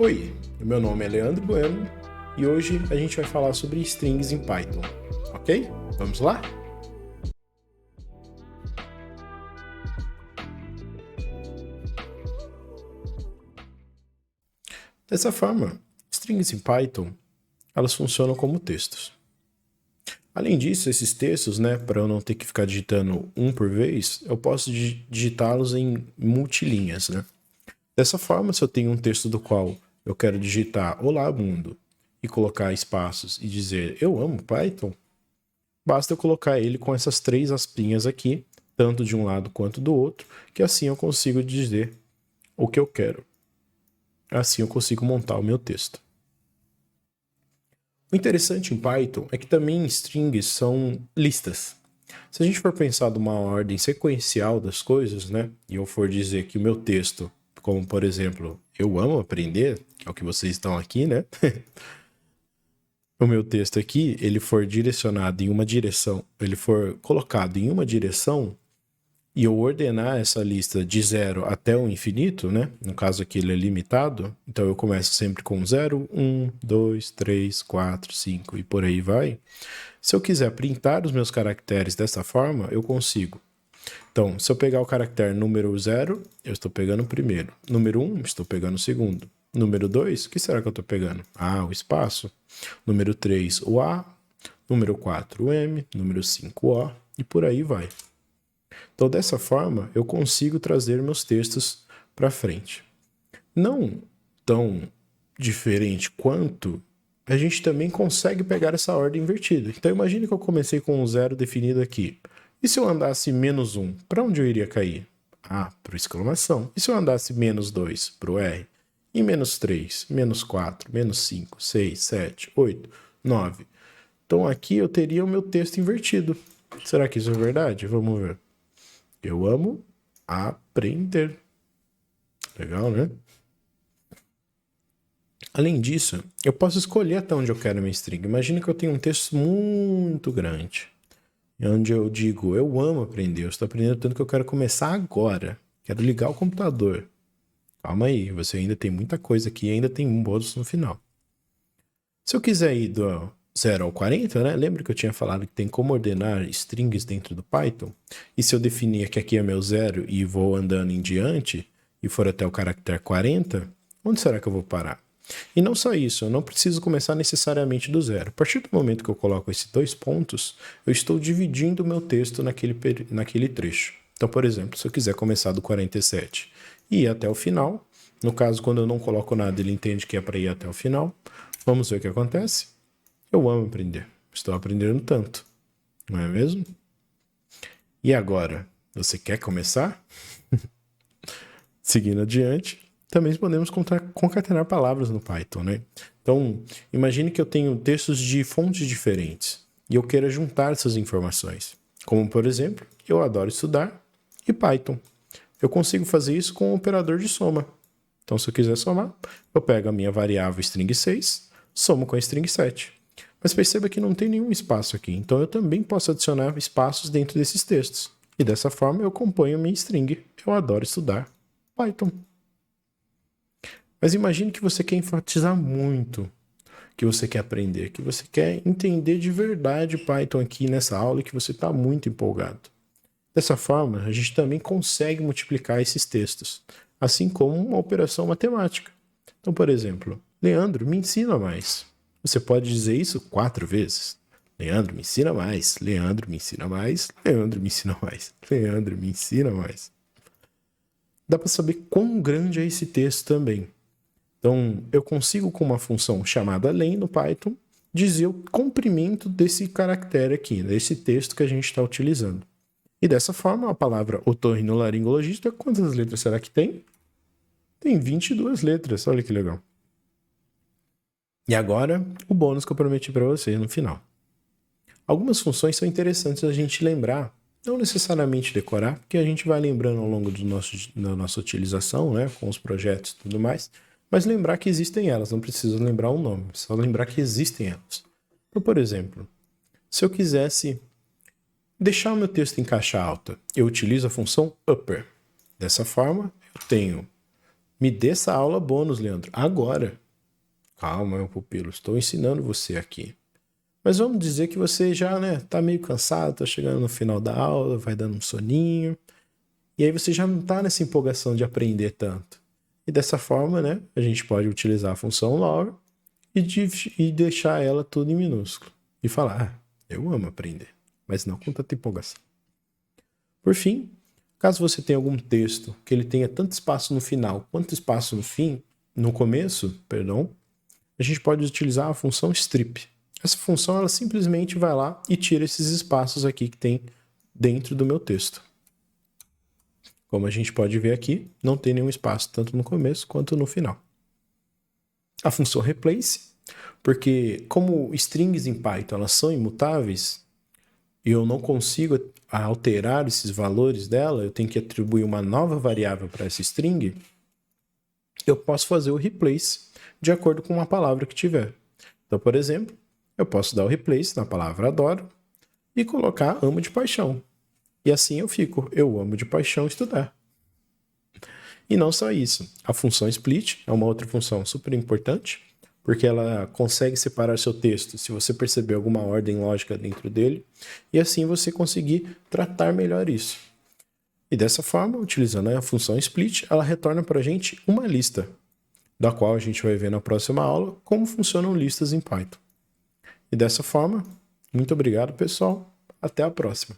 Oi, meu nome é Leandro Bueno e hoje a gente vai falar sobre strings em Python, ok? Vamos lá? Dessa forma, strings em Python, elas funcionam como textos. Além disso, esses textos, para eu não ter que ficar digitando um por vez, eu posso digitá-los em multilinhas, Dessa forma, se eu tenho um texto do qual eu quero digitar Olá, mundo e colocar espaços e dizer Eu amo Python, basta eu colocar ele com essas três aspinhas aqui, tanto de um lado quanto do outro, que assim eu consigo dizer o que eu quero. Assim eu consigo montar o meu texto. O interessante em Python é que também strings são listas. Se a gente for pensar numa ordem sequencial das coisas, e eu for dizer que o meu texto, como por exemplo, eu amo aprender, que é o que vocês estão aqui, o meu texto aqui, ele for direcionado em uma direção, ele for colocado em uma direção, e eu ordenar essa lista de 0 até o infinito, No caso aqui ele é limitado, então eu começo sempre com 0, 1, 2, 3, 4, 5 e por aí vai. Se eu quiser printar os meus caracteres dessa forma, eu consigo. Então, se eu pegar o caractere número 0, eu estou pegando o primeiro. Número 1, estou pegando o segundo. Número 2, o que será que eu estou pegando? O espaço. Número 3, o A. Número 4, o M. Número 5, o O. E por aí vai. Então, dessa forma, eu consigo trazer meus textos para frente. Não tão diferente quanto a gente também consegue pegar essa ordem invertida. Então, imagine que eu comecei com um 0 definido aqui. E se eu andasse menos 1, para onde eu iria cair? Para o exclamação. E se eu andasse menos 2, para o R? E menos 3, menos 4, menos 5, 6, 7, 8, 9. Então, aqui eu teria o meu texto invertido. Será que isso é verdade? Vamos ver. Eu amo aprender. Legal, né? Além disso, eu posso escolher até onde eu quero minha string. Imagina que eu tenho um texto muito grande, onde eu digo, eu amo aprender, eu estou aprendendo tanto que eu quero começar agora. Quero ligar o computador. Calma aí, você ainda tem muita coisa aqui e ainda tem um bônus no final. Se eu quiser ir do 0 ao 40, Lembra que eu tinha falado que tem como ordenar strings dentro do Python? E se eu definir que aqui é meu 0 e vou andando em diante e for até o caractere 40, onde será que eu vou parar? E não só isso, eu não preciso começar necessariamente do 0. A partir do momento que eu coloco esses 2 pontos, eu estou dividindo o meu texto naquele trecho. Então, por exemplo, se eu quiser começar do 47 e ir até o final, no caso, quando eu não coloco nada, ele entende que é para ir até o final. Vamos ver o que acontece? Eu amo aprender. Estou aprendendo tanto. Não é mesmo? E agora? Você quer começar? Seguindo adiante, também podemos concatenar palavras no Python, Então, imagine que eu tenho textos de fontes diferentes e eu queira juntar essas informações. Como, por exemplo, eu adoro estudar e Python. Eu consigo fazer isso com o operador de soma. Então, se eu quiser somar, eu pego a minha variável string 6, somo com a string 7. Mas perceba que não tem nenhum espaço aqui, então eu também posso adicionar espaços dentro desses textos. E dessa forma eu componho minha string. Eu adoro estudar Python. Mas imagine que você quer enfatizar muito, que você quer aprender, que você quer entender de verdade Python aqui nessa aula e que você está muito empolgado. Dessa forma, a gente também consegue multiplicar esses textos, assim como uma operação matemática. Então, por exemplo, Leandro, me ensina mais. Você pode dizer isso 4 vezes. Leandro, me ensina mais. Leandro, me ensina mais. Leandro, me ensina mais. Leandro, me ensina mais. Dá para saber quão grande é esse texto também. Então, eu consigo, com uma função chamada len no Python, dizer o comprimento desse caractere aqui, desse texto que a gente está utilizando. E dessa forma, a palavra otorrinolaringologista, quantas letras será que tem? Tem 22 letras, olha que legal. E agora, o bônus que eu prometi para vocês no final. Algumas funções são interessantes a gente lembrar, não necessariamente decorar, porque a gente vai lembrando ao longo da nossa utilização, com os projetos e tudo mais, mas lembrar que existem elas, não precisa lembrar o nome, só lembrar que existem elas. Então, por exemplo, se eu quisesse deixar o meu texto em caixa alta, eu utilizo a função upper. Dessa forma, eu tenho Me dê essa aula bônus, Leandro. Agora. Calma, meu pupilo, estou ensinando você aqui. Mas vamos dizer que você já, né, tá meio cansado, tá chegando no final da aula, vai dando um soninho. E aí você já não tá nessa empolgação de aprender tanto. E dessa forma, né, a gente pode utilizar a função logo e deixar ela tudo em minúsculo. E falar, eu amo aprender, mas não com tanta empolgação. Por fim, caso você tenha algum texto que ele tenha tanto espaço no final quanto espaço no começo, a gente pode utilizar a função strip. Essa função ela simplesmente vai lá e tira esses espaços aqui que tem dentro do meu texto. Como a gente pode ver aqui, não tem nenhum espaço tanto no começo quanto no final. A função replace, porque como strings em Python elas são imutáveis e eu não consigo alterar esses valores dela, eu tenho que atribuir uma nova variável para essa string, eu posso fazer o replace de acordo com uma palavra que tiver. Então, por exemplo, eu posso dar o replace na palavra adoro e colocar amo de paixão. E assim eu amo de paixão estudar. E não só isso, a função split é uma outra função super importante, porque ela consegue separar seu texto se você perceber alguma ordem lógica dentro dele, e assim você conseguir tratar melhor isso. E dessa forma, utilizando a função split, ela retorna para a gente uma lista, da qual a gente vai ver na próxima aula como funcionam listas em Python. E dessa forma, muito obrigado, pessoal. Até a próxima.